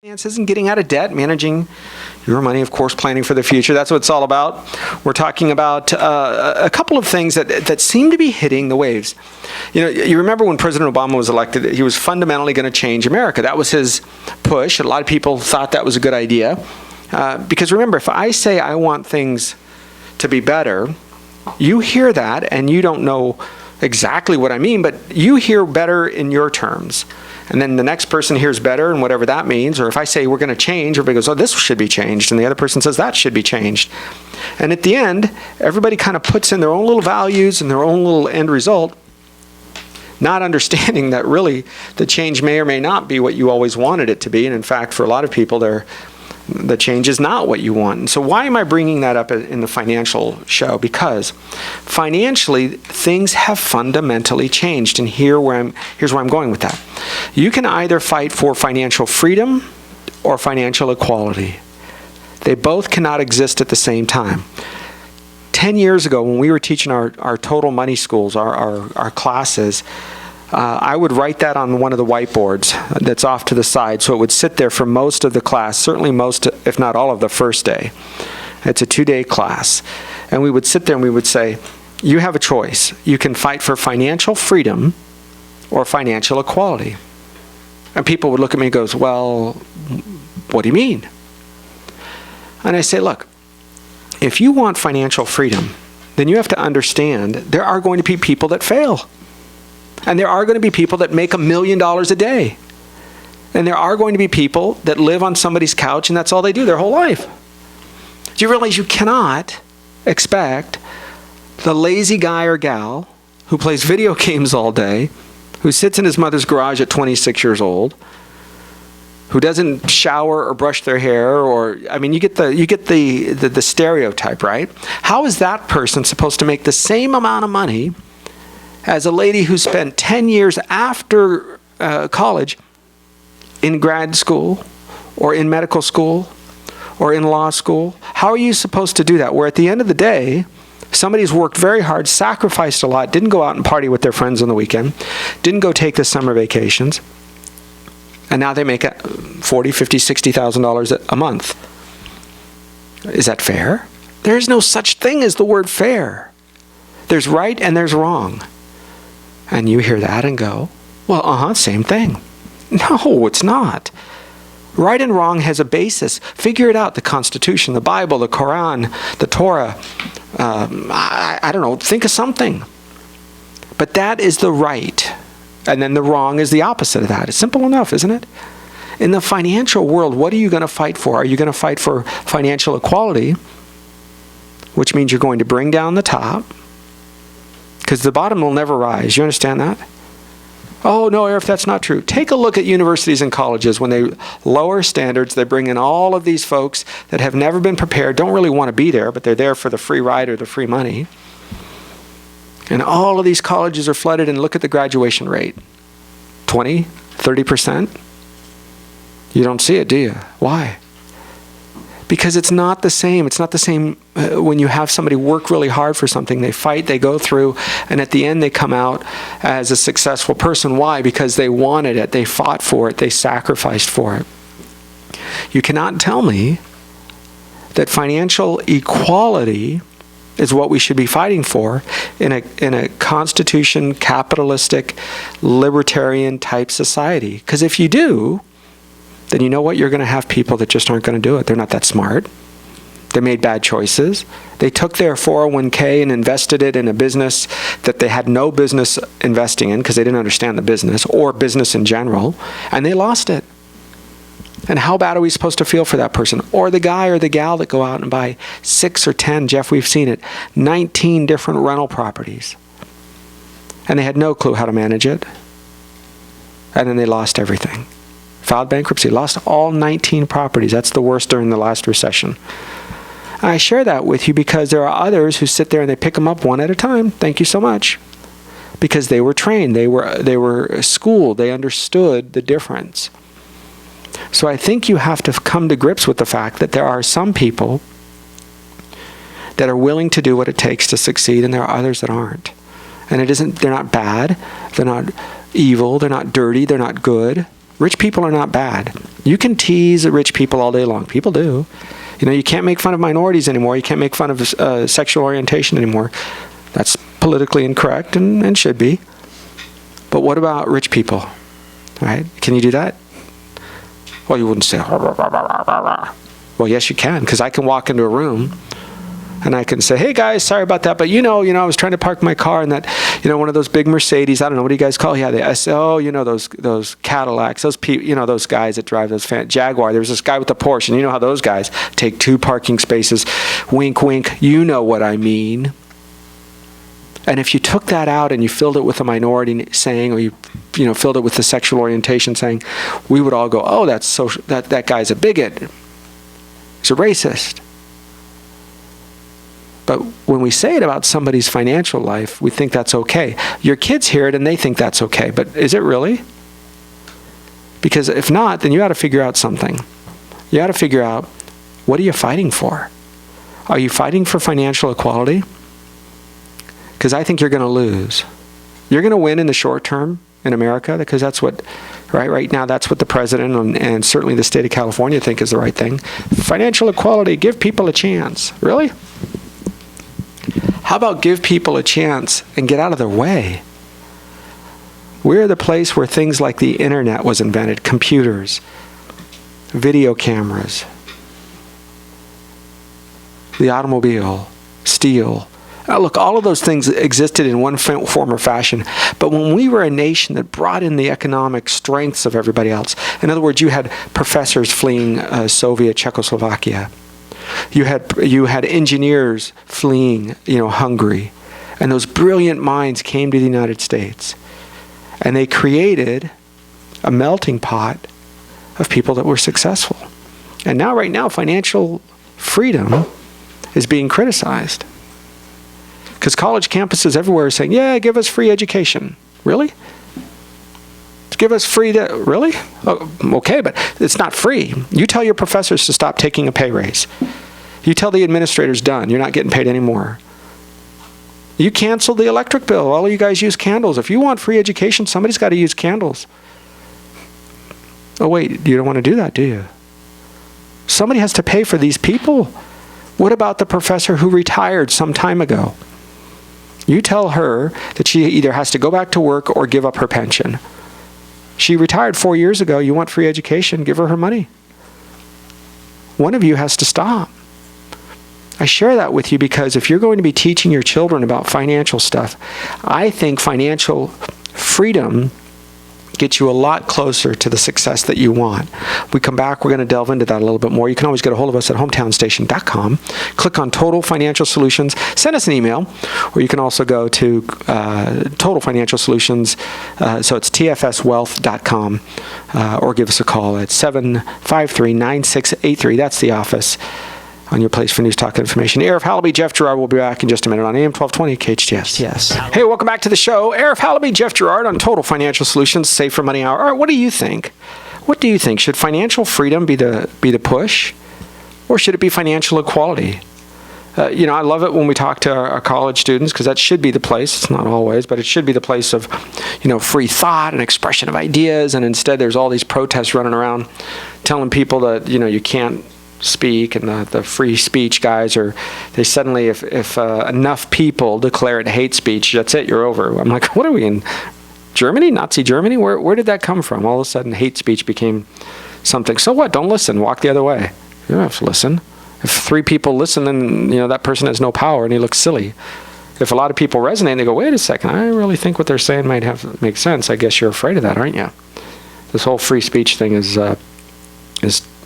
Finances and getting out of debt, managing your money, of course, planning for the future. That's what it's all about. We're talking about a couple of things that seem to be hitting the waves. You know, you remember when President Obama was elected, he was fundamentally going to change America. That was his push. A lot of people thought that was a good idea. Because remember, if I say I want things to be better, you hear that and you don't know exactly what I mean, but you hear better in your terms. And then the next person hears better, and whatever that means. Or if I say we're going to change, everybody goes, oh, this should be changed. And the other person says that should be changed. And at the end, everybody kind of puts in their own little values and their own little end result, not understanding that really the change may or may not be what you always wanted it to be. And in fact, for a lot of people, the change is not what you want. And so why am I bringing that up in the financial show? Because financially, things have fundamentally changed. And here's where I'm going with that. You can either fight for financial freedom or financial equality. They both cannot exist at the same time. 10 years ago, when we were teaching our total money schools, our classes, I would write that on one of the whiteboards that's off to the side, so it would sit there for most of the class, certainly most, if not all of the first day. It's a 2-day class. And we would sit there and we would say, you have a choice. You can fight for financial freedom or financial equality. And people would look at me and go, well, what do you mean? And I say, look, if you want financial freedom, then you have to understand there are going to be people that fail. And there are going to be people that make $1 million a day. And there are going to be people that live on somebody's couch and that's all they do their whole life. Do you realize you cannot expect the lazy guy or gal who plays video games all day, who sits in his mother's garage at 26 years old, who doesn't shower or brush their hair, or, I mean, you get the stereotype, right? How is that person supposed to make the same amount of money as a lady who spent 10 years after college in grad school or in medical school or in law school? How are you supposed to do that? Where at the end of the day, somebody's worked very hard, sacrificed a lot, didn't go out and party with their friends on the weekend, didn't go take the summer vacations, and now they make $40,000, $50,000, $60,000 a month. Is that fair? There is no such thing as the word fair. There's right and there's wrong. And you hear that and go, well, same thing. No, it's not. Right and wrong has a basis. Figure it out. The Constitution, the Bible, the Quran, the Torah. I don't know. Think of something. But that is the right. And then the wrong is the opposite of that. It's simple enough, isn't it? In the financial world, what are you going to fight for? Are you going to fight for financial equality, which means you're going to bring down the top? Because the bottom will never rise. You understand that? Oh, no, Arif, that's not true. Take a look at universities and colleges. When they lower standards, they bring in all of these folks that have never been prepared, don't really want to be there, but they're there for the free ride or the free money. And all of these colleges are flooded, and look at the graduation rate. 20, 30%? You don't see it, do you? Why? Because it's not the same. It's not the same when you have somebody work really hard for something. They fight, they go through, and at the end they come out as a successful person. Why? Because they wanted it, they fought for it, they sacrificed for it. You cannot tell me that financial equality is what we should be fighting for in a constitution, capitalistic, libertarian type society. Because if you do, then you know what? You're going to have people that just aren't going to do it. They're not that smart. They made bad choices. They took their 401k and invested it in a business that they had no business investing in because they didn't understand the business or business in general, and they lost it. And how bad are we supposed to feel for that person? Or the guy or the gal that go out and buy 6 or 10, Jeff, we've seen it, 19 different rental properties. And they had no clue how to manage it. And then they lost everything. Filed bankruptcy, lost all 19 properties. That's the worst during the last recession. I share that with you because there are others who sit there and they pick them up one at a time. Thank you so much. Because they were trained, they were schooled, they understood the difference. So I think you have to come to grips with the fact that there are some people that are willing to do what it takes to succeed, and there are others that aren't. And they're not bad, they're not evil, they're not dirty, they're not good. Rich people are not bad. You can tease rich people all day long. People do. You can't make fun of minorities anymore. You can't make fun of sexual orientation anymore. That's politically incorrect and should be. But what about rich people? Right? Can you do that? Well, you wouldn't say, well, yes, you can, because I can walk into a room and I can say, hey, guys, sorry about that, but I was trying to park my car in that, one of those big Mercedes, I don't know, what do you guys call it? Yeah, those Cadillacs, those people, those guys that drive those Jaguar. There was this guy with the Porsche, and you know how those guys take 2 parking spaces. Wink, wink, you know what I mean. And if you took that out and you filled it with a minority saying, or you filled it with the sexual orientation saying, we would all go, oh, that guy's a bigot. He's a racist. But when we say it about somebody's financial life, we think that's okay. Your kids hear it and they think that's okay. But is it really? Because if not, then you got to figure out something. You got to figure out, what are you fighting for? Are you fighting for financial equality? Because I think you're going to lose. You're going to win in the short term in America, because that's what, right now, that's what the president and certainly the state of California think is the right thing. Financial equality, give people a chance. Really? How about give people a chance and get out of their way? We're the place where things like the internet was invented, computers, video cameras, the automobile, steel. Look, all of those things existed in one form or fashion. But when we were a nation that brought in the economic strengths of everybody else, in other words, you had professors fleeing Soviet Czechoslovakia. You had engineers fleeing, Hungary. And those brilliant minds came to the United States. And they created a melting pot of people that were successful. And now, right now, financial freedom is being criticized. Because college campuses everywhere are saying, yeah, give us free education. Really? Give us free, really? Oh, okay, but it's not free. You tell your professors to stop taking a pay raise. You tell the administrators, done. You're not getting paid anymore. You cancel the electric bill. All of you guys use candles. If you want free education, somebody's got to use candles. Oh, wait, you don't want to do that, do you? Somebody has to pay for these people. What about the professor who retired some time ago? You tell her that she either has to go back to work or give up her pension. She retired 4 years ago. You want free education, give her her money. One of you has to stop. I share that with you because if you're going to be teaching your children about financial stuff, I think financial freedom gets you a lot closer to the success that you want. We come back, we're going to delve into that a little bit more. You can always get a hold of us at hometownstation.com. Click on Total Financial Solutions. Send us an email, or you can also go to Total Financial Solutions, so it's tfswealth.com, or give us a call at 753-9683. That's the office on your place for news, talk, and information. Arif, Halaby, Jeff Gerard will be back in just a minute on AM 1220 KHTS. Yes. Hey, welcome back to the show. Arif, Halaby, Jeff Gerard on Total Financial Solutions, Save for Money Hour. All right, what do you think? What do you think? Should financial freedom be the push, or should it be financial equality? I love it when we talk to our college students, because that should be the place. It's not always, but it should be the place of, free thought and expression of ideas. And instead, there's all these protests running around telling people that, you can't speak, and the free speech guys they suddenly, if enough people declare it hate speech, that's it, you're over. I'm like, what are we in Germany, Nazi Germany? Where did that come from? All of a sudden hate speech became something. So what? Don't listen, walk the other way. You don't have to listen. If 3 people listen, then that person has no power and he looks silly. If a lot of people resonate and they go, wait a second, I really think what they're saying might make sense, I guess you're afraid of that, aren't you? This whole free speech thing is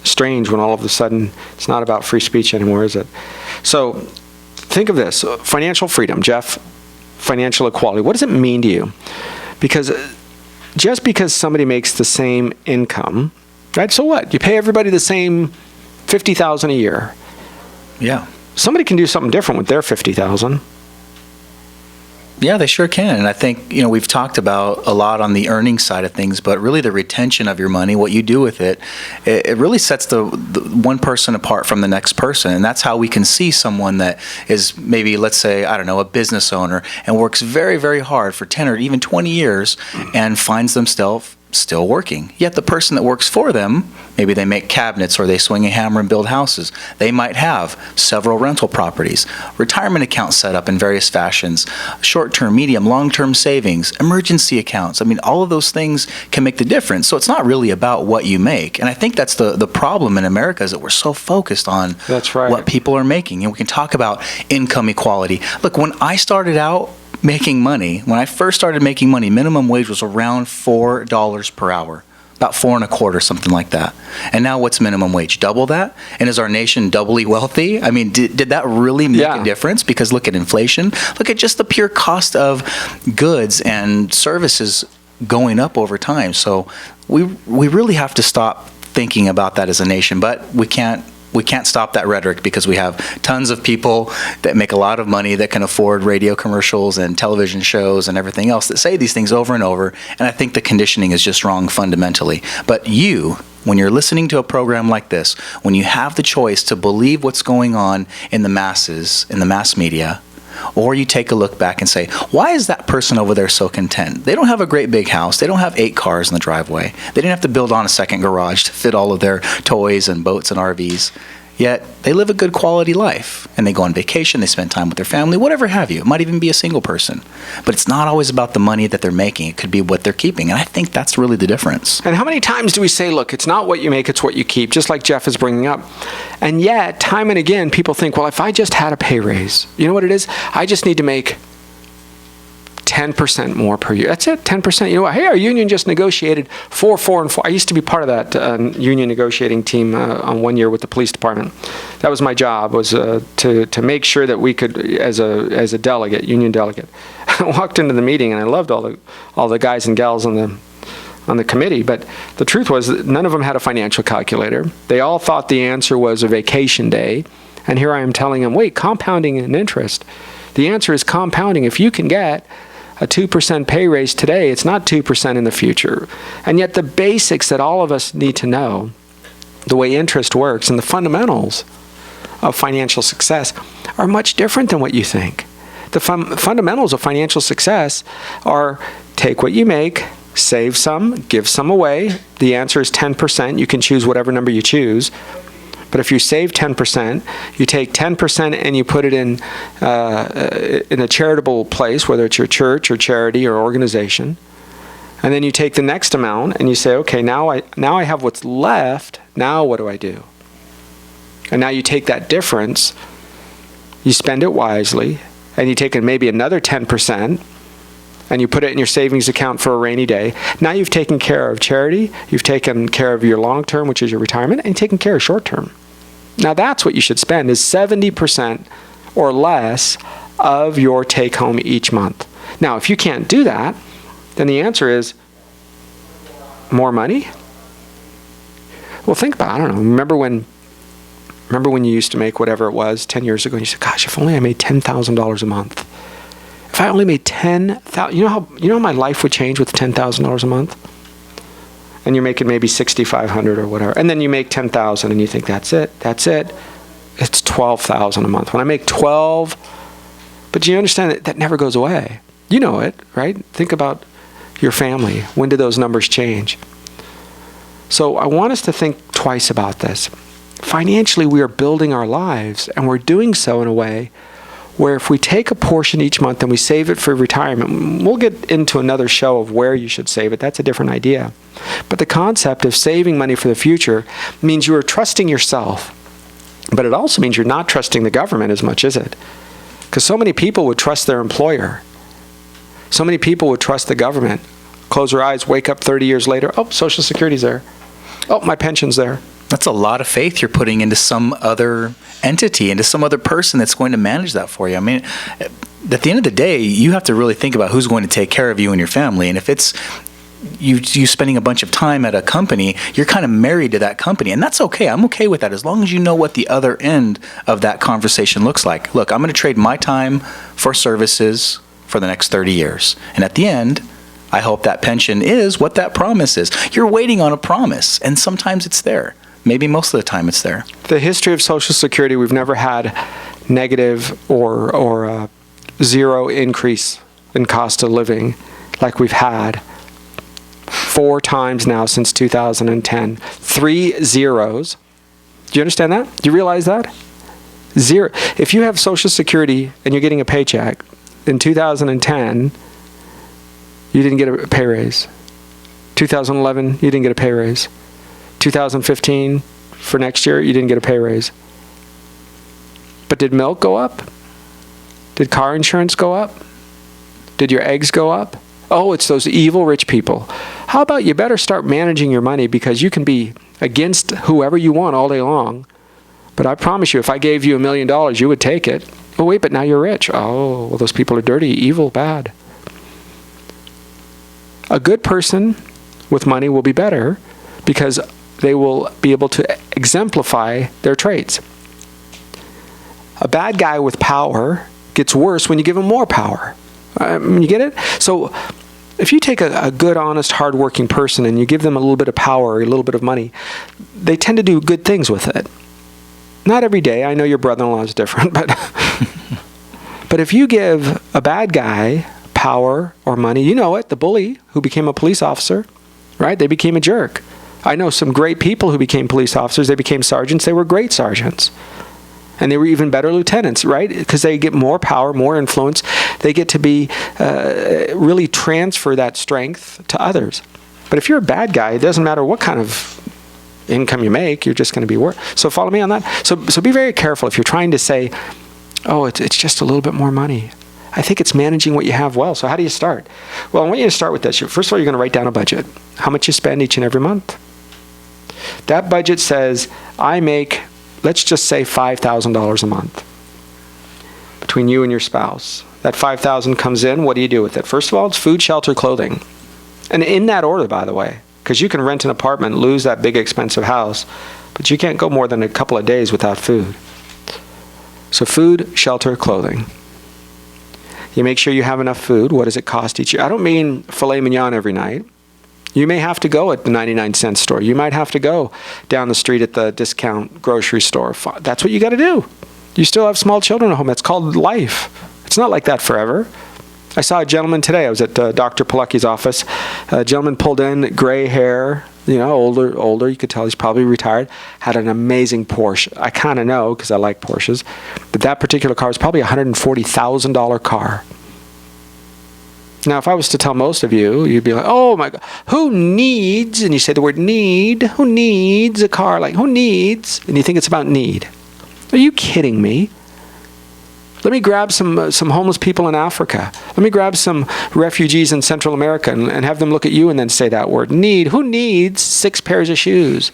strange when all of a sudden it's not about free speech anymore, is it? So think of this, financial freedom, Jeff, financial equality. What does it mean to you? Because just because somebody makes the same income, right? So what? You pay everybody the same $50,000 a year. Yeah. Somebody can do something different with their $50,000. Yeah, they sure can. And I think, we've talked about a lot on the earning side of things, but really the retention of your money, what you do with it, it really sets the one person apart from the next person. And that's how we can see someone that is maybe, let's say, I don't know, a business owner and works very, very hard for 10 or even 20 years and finds themselves still working. Yet the person that works for them, maybe they make cabinets or they swing a hammer and build houses. They might have several rental properties, retirement accounts set up in various fashions, short-term, medium, long-term savings, emergency accounts. I mean, all of those things can make the difference. So it's not really about what you make. And I think that's the problem in America, is that we're so focused on That's right. what people are making. And we can talk about income equality. Look, when I started out making money, when I first started making money, minimum wage was around $4 per hour, about $4.25, something like that. And now what's minimum wage? Double that? And is our nation doubly wealthy? I mean, did that really make a difference? Because look at inflation. Look at just the pure cost of goods and services going up over time. So we really have to stop thinking about that as a nation, but we can't stop that rhetoric, because we have tons of people that make a lot of money that can afford radio commercials and television shows and everything else that say these things over and over. And I think the conditioning is just wrong fundamentally. But you, when you're listening to a program like this, when you have the choice to believe what's going on in the masses, in the mass media, or you take a look back and say, why is that person over there so content? They don't have a great big house. They don't have 8 cars in the driveway. They didn't have to build on a second garage to fit all of their toys and boats and RVs. Yet they live a good quality life, and they go on vacation, they spend time with their family, whatever have you. It might even be a single person. But it's not always about the money that they're making. It could be what they're keeping. And I think that's really the difference. And how many times do we say, look, it's not what you make, it's what you keep, just like Jeff is bringing up. And yet, time and again, people think, well, if I just had a pay raise, you know what it is? I just need to make 10% more per year. That's it, 10%. You know what? Hey, our union just negotiated 4, 4, and 4. I used to be part of that union negotiating team on 1 year with the police department. That was my job, was to make sure that we could, as a delegate, union delegate. I walked into the meeting and I loved all the guys and gals on the committee, but the truth was that none of them had a financial calculator. They all thought the answer was a vacation day, and here I am telling them, wait, compounding and interest. The answer is compounding. If you can get a 2% pay raise today, it's not 2% in the future. And yet the basics that all of us need to know, the way interest works and the fundamentals of financial success, are much different than what you think. The fundamentals of financial success are take what you make, save some, give some away. The answer is 10%. You can choose whatever number you choose. But if you save 10%, you take 10% and you put it in a charitable place, whether it's your church or charity or organization. And then you take the next amount and you say, okay, now I have what's left. Now what do I do? And now you take that difference, you spend it wisely, and you take maybe another 10%, and you put it in your savings account for a rainy day. Now you've taken care of charity, you've taken care of your long term, which is your retirement, and you've taken care of short term. Now that's what you should spend, is 70% or less of your take home each month. Now, if you can't do that, then the answer is more money? Well, think about it. I don't know. Remember when you used to make whatever it was 10 years ago, and you said, gosh, if only I made $10,000 a month. If I only made $10,000, you know how my life would change with $10,000 a month? And you're making maybe $6,500 or whatever. And then you make $10,000 and you think, that's it. It's $12,000 a month. When I make 12, but you understand that never goes away. You know it, right? Think about your family. When did those numbers change? So I want us to think twice about this. Financially, we are building our lives, and we're doing so in a way where if we take a portion each month and we save it for retirement, we'll get into another show of where you should save it. That's a different idea. But the concept of saving money for the future means you are trusting yourself. But it also means you're not trusting the government as much, is it? Because so many people would trust their employer. So many people would trust the government. Close their eyes, wake up 30 years later, oh, Social Security's there. Oh, my pension's there. That's a lot of faith you're putting into some other entity, into some other person that's going to manage that for you. I mean, at the end of the day, you have to really think about who's going to take care of you and your family. And if it's you spending a bunch of time at a company, you're kind of married to that company. And that's okay. I'm okay with that as long as you know what the other end of that conversation looks like. Look, I'm going to trade my time for services for the next 30 years. And at the end, I hope that pension is what that promise is. You're waiting on a promise, and sometimes it's there. Maybe most of the time it's there. The history of Social Security, we've never had negative or zero increase in cost of living like we've had 4 times now since 2010. 3 zeros. Do you understand that? Do you realize that? 0. If you have Social Security and you're getting a paycheck, in 2010, you didn't get a pay raise. 2011, you didn't get a pay raise. 2015, for next year, you didn't get a pay raise. But did milk go up? Did car insurance go up? Did your eggs go up? Oh, it's those evil rich people. How about you better start managing your money, because you can be against whoever you want all day long. But I promise you, if I gave you $1 million, you would take it. Oh, wait, but now you're rich. Oh, well, those people are dirty, evil, bad. A good person with money will be better because they will be able to exemplify their traits. A bad guy with power gets worse when you give him more power. You get it? So if you take a good, honest, hardworking person and you give them a little bit of power or a little bit of money, they tend to do good things with it. Not every day. I know your brother-in-law is different, but but if you give a bad guy power or money, you know it, the bully who became a police officer, right? They became a jerk. I know some great people who became police officers. They became sergeants. They were great sergeants. And they were even better lieutenants, right? Because they get more power, more influence. They get to be, really transfer that strength to others. But if you're a bad guy, it doesn't matter what kind of income you make, you're just going to be worse. So follow me on that. So be very careful if you're trying to say, oh, it's just a little bit more money. I think it's managing what you have well. So how do you start? Well, I want you to start with this. First of all, you're going to write down a budget. How much you spend each and every month. That budget says, I make, let's just say $5,000 a month between you and your spouse. That $5,000 comes in. What do you do with it? First of all, it's food, shelter, clothing. And in that order, by the way, because you can rent an apartment, lose that big expensive house, but you can't go more than a couple of days without food. So food, shelter, clothing. You make sure you have enough food. What does it cost each year? I don't mean filet mignon every night. You may have to go at the 99-cent store. You might have to go down the street at the discount grocery store. That's what you got to do. You still have small children at home. That's called life. It's not like that forever. I saw a gentleman today. I was at Dr. Palucky's office. A gentleman pulled in, gray hair, older. You could tell he's probably retired. Had an amazing Porsche. I kind of know because I like Porsches. But that particular car was probably a $140,000 car. Now, if I was to tell most of you, you'd be like, oh my God, who needs, and you say the word need, who needs a car? Like, who needs? And you think it's about need. Are you kidding me? Let me grab some homeless people in Africa. Let me grab some refugees in Central America and have them look at you and then say that word. Need. Who needs 6 pairs of shoes?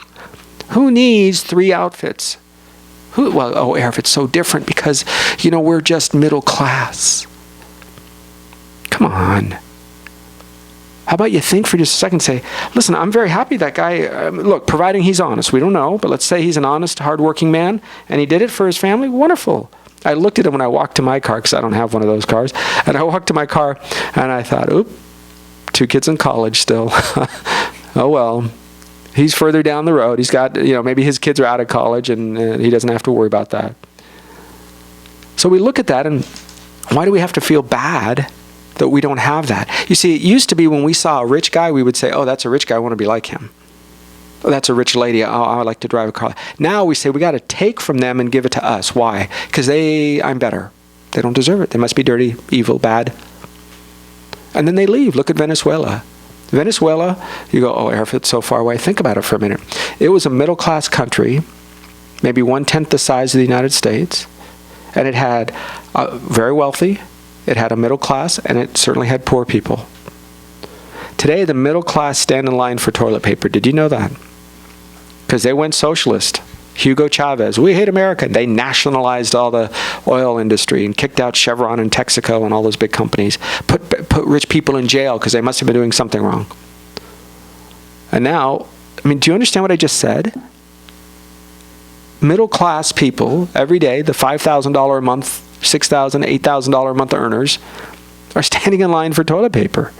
Who needs 3 outfits? Arif, it's so different because, we're just middle class. Come on. How about you think for just a second and say, listen, I'm very happy that guy, look, providing he's honest. We don't know, but let's say he's an honest, hardworking man and he did it for his family. Wonderful. I looked at him when I walked to my car because I don't have one of those cars. And I walked to my car and I thought, 2 kids in college still. Oh, well, he's further down the road. He's got, maybe his kids are out of college and he doesn't have to worry about that. So we look at that and why do we have to feel bad that we don't have that? You see, it used to be when we saw a rich guy, we would say, oh, that's a rich guy. I want to be like him. Oh, that's a rich lady. Oh, I would like to drive a car. Now we say we got to take from them and give it to us. Why? Because I'm better. They don't deserve it. They must be dirty, evil, bad. And then they leave. Look at Venezuela. Venezuela, you go, oh, Arif, it's so far away. Think about it for a minute. It was a middle-class country, maybe 1/10 the size of the United States, and it had very wealthy, it had a middle class, and it certainly had poor people. Today, the middle class stand in line for toilet paper. Did you know that? Because they went socialist. Hugo Chavez, we hate America. They nationalized all the oil industry and kicked out Chevron and Texaco and all those big companies. Put rich people in jail because they must have been doing something wrong. And now, do you understand what I just said? Middle class people, every day, the $5,000 a month, $6,000, $8,000 a month earners, are standing in line for toilet paper.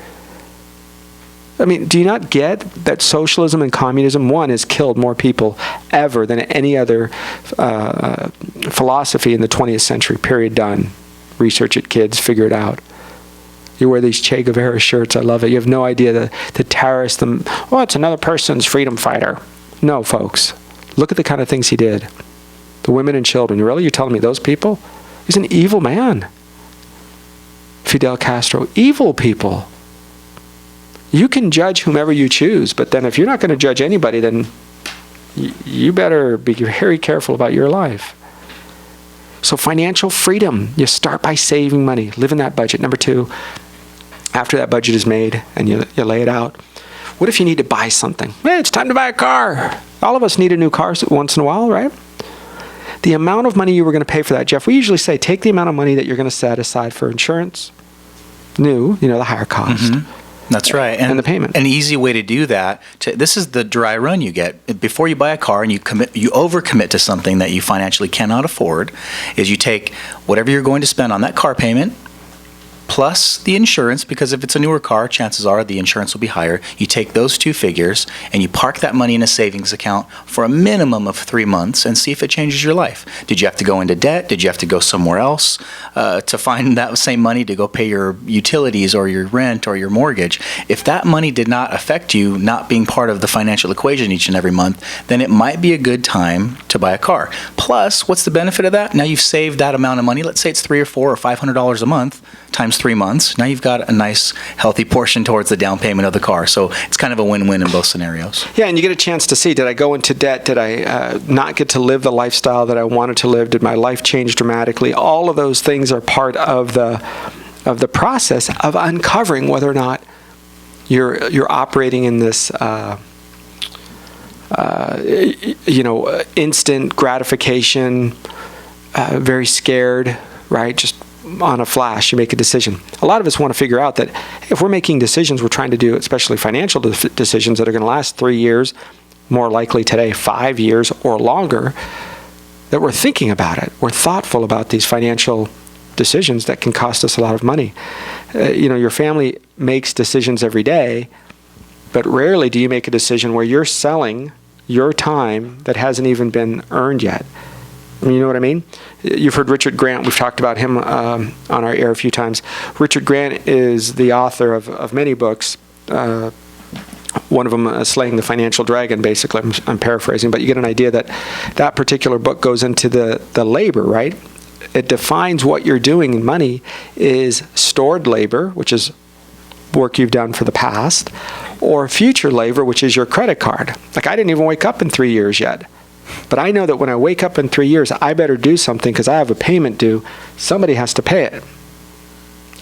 Do you not get that socialism and communism, one, has killed more people ever than any other philosophy in the 20th century, period, done. Research it, kids, figure it out. You wear these Che Guevara shirts. I love it. You have no idea the terrorists, it's another person's freedom fighter. No, folks. Look at the kind of things he did. The women and children. Really? You're telling me those people? He's an evil man. Fidel Castro. Evil people. You can judge whomever you choose, but then if you're not going to judge anybody, then you better be very careful about your life. So financial freedom. You start by saving money. Live in that budget. Number 2, after that budget is made and you lay it out, what if you need to buy something? Hey, it's time to buy a car. All of us need a new car once in a while, right? The amount of money you were going to pay for that, Jeff, we usually say take the amount of money that you're going to set aside for insurance, the higher cost. That's right. And the payment. An easy way to do that, this is the dry run you get. Before you buy a car and you overcommit to something that you financially cannot afford, is you take whatever you're going to spend on that car payment, plus the insurance, because if it's a newer car, chances are the insurance will be higher. You take those 2 figures and you park that money in a savings account for a minimum of 3 months and see if it changes your life. Did you have to go into debt? Did you have to go somewhere else to find that same money to go pay your utilities or your rent or your mortgage? If that money did not affect you not being part of the financial equation each and every month, then it might be a good time to buy a car. Plus, what's the benefit of that? Now you've saved that amount of money. Let's say it's $300 or $400 or $500 a month times 3 months. Now you've got a nice, healthy portion towards the down payment of the car. So it's kind of a win-win in both scenarios. Yeah, and you get a chance to see, did I go into debt? Did I not get to live the lifestyle that I wanted to live? Did my life change dramatically? All of those things are part of the process of uncovering whether or not you're operating in this instant gratification, very scared, right? Just on a flash, you make a decision. A lot of us want to figure out that if we're making decisions, we're trying to do, especially financial decisions that are going to last 3 years, more likely today 5 years or longer, that we're thinking about it. We're thoughtful about these financial decisions that can cost us a lot of money. Your family makes decisions every day, but rarely do you make a decision where you're selling your time that hasn't even been earned yet. You know what I mean? You've heard Richard Grant. We've talked about him on our air a few times. Richard Grant is the author of many books. One of them, Slaying the Financial Dragon, basically. I'm paraphrasing, but you get an idea that particular book goes into the labor, right? It defines what you're doing in money is stored labor, which is work you've done for the past, or future labor, which is your credit card. Like, I didn't even wake up in 3 years yet. But I know that when I wake up in 3 years, I better do something because I have a payment due. Somebody has to pay it.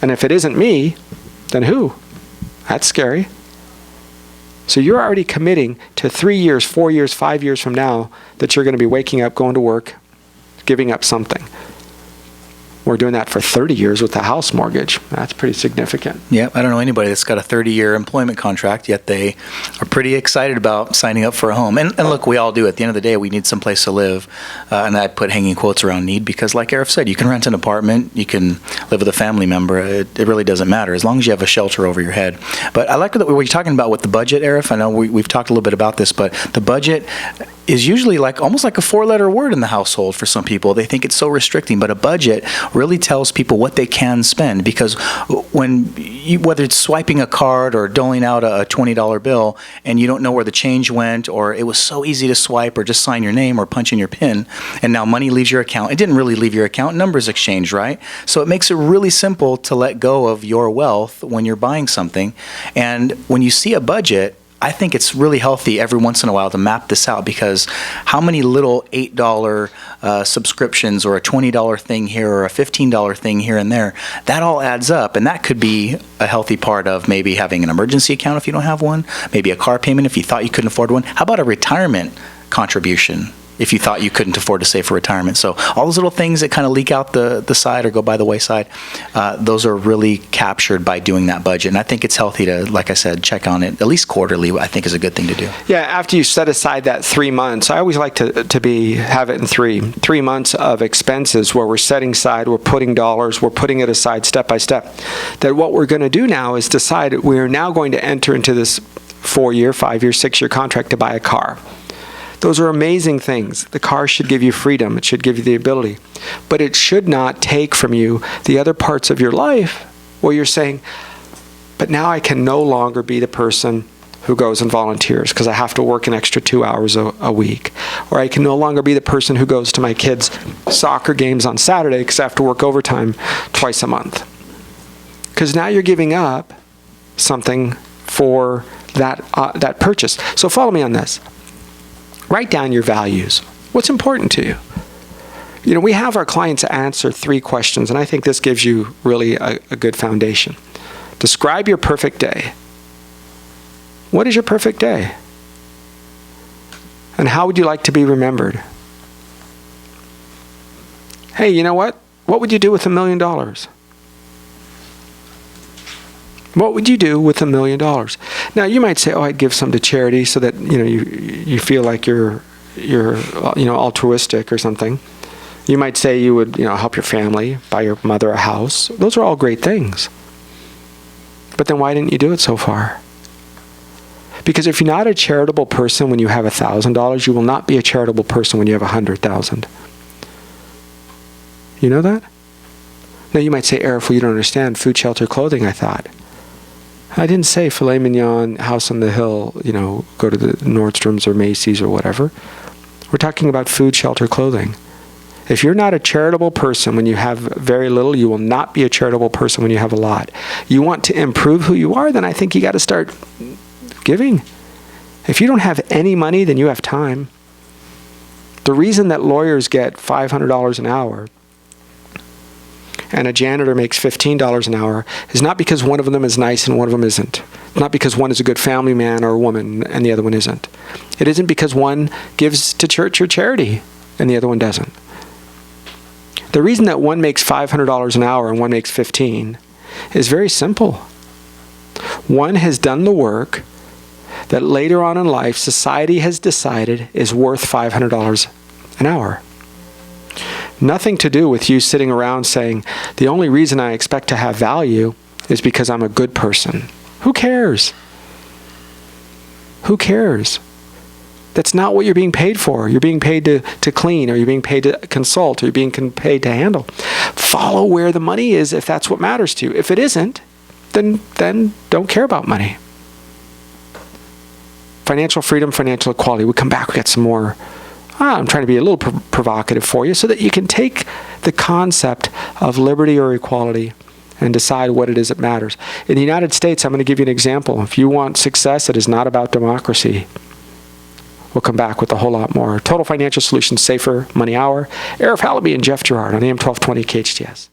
And if it isn't me, then who? That's scary. So you're already committing to 3 years, 4 years, 5 years from now that you're going to be waking up, going to work, giving up something. We're doing that for 30 years with the house mortgage. That's pretty significant. Yeah, I don't know anybody that's got a 30-year employment contract, yet they are pretty excited about signing up for a home. And look, we all do. At the end of the day, we need some place to live. And I put hanging quotes around need because, like Arif said, you can rent an apartment, you can live with a family member. It really doesn't matter as long as you have a shelter over your head. But I like what you're talking about with the budget, Arif. I know we've talked a little bit about this, but the budget is usually almost like a 4-letter word in the household for some people. They think it's so restricting, but a budget really tells people what they can spend, because whether it's swiping a card or doling out a $20 bill and you don't know where the change went, or it was so easy to swipe or just sign your name or punch in your PIN, and now money leaves your account. It didn't really leave your account. Numbers exchange, right? So it makes it really simple to let go of your wealth when you're buying something. And when you see a budget, I think it's really healthy every once in a while to map this out, because how many little $8 subscriptions or a $20 thing here or a $15 thing here and there, that all adds up. And that could be a healthy part of maybe having an emergency account if you don't have one, maybe a car payment if you thought you couldn't afford one. How about a retirement contribution if you thought you couldn't afford to save for retirement? So all those little things that kind of leak out the side or go by the wayside, those are really captured by doing that budget. And I think it's healthy to, like I said, check on it at least quarterly. I think is a good thing to do. Yeah, after you set aside that 3 months, I always like to have it in 3 months of expenses where we're setting aside, we're putting dollars, we're putting it aside step by step. That what we're going to do now is decide we're now going to enter into this 4-year, 5-year, 6-year contract to buy a car. Those are amazing things. The car should give you freedom. It should give you the ability. But it should not take from you the other parts of your life where you're saying, But now I can no longer be the person who goes and volunteers because I have to work an extra 2 hours a week. Or I can no longer be the person who goes to my kids' soccer games on Saturday because I have to work overtime twice a month. Because now you're giving up something for that purchase. So follow me on this. Write down your values. What's important to you? You know, we have our clients answer 3 questions, and I think this gives you really a good foundation. Describe your perfect day. What is your perfect day? And how would you like to be remembered? Hey, you know what? What would you do with $1 million? What would you do with $1 million? Now, you might say, oh, I'd give some to charity so that, you know, you feel like you're altruistic or something. You might say you would, help your family, buy your mother a house. Those are all great things. But then why didn't you do it so far? Because if you're not a charitable person when you have $1,000, you will not be a charitable person when you have 100,000. You know that? Now you might say, Arif, well, you don't understand. Food, shelter, clothing, I thought. I didn't say filet mignon, house on the hill, go to the Nordstrom's or Macy's or whatever. We're talking about food, shelter, clothing. If you're not a charitable person when you have very little, you will not be a charitable person when you have a lot. You want to improve who you are, then I think you got to start giving. If you don't have any money, then you have time. The reason that lawyers get $500 an hour and a janitor makes $15 an hour is not because one of them is nice and one of them isn't. Not because one is a good family man or woman and the other one isn't. It isn't because one gives to church or charity and the other one doesn't. The reason that one makes $500 an hour and one makes $15 is very simple. One has done the work that later on in life society has decided is worth $500 an hour. Nothing to do with you sitting around saying, the only reason I expect to have value is because I'm a good person. Who cares? Who cares? That's not what you're being paid for. You're being paid to clean, or you're being paid to consult, or you're being paid to handle. Follow where the money is if that's what matters to you. If it isn't, then don't care about money. Financial freedom, financial equality. We'll come back. We got some more. I'm trying to be a little provocative for you so that you can take the concept of liberty or equality and decide what it is that matters. In the United States, I'm going to give you an example. If you want success, it is not about democracy. We'll come back with a whole lot more. Total Financial Solutions, Safer Money Hour. Arif, Halaby, and Jeff Gerard on AM 1220 KHTS.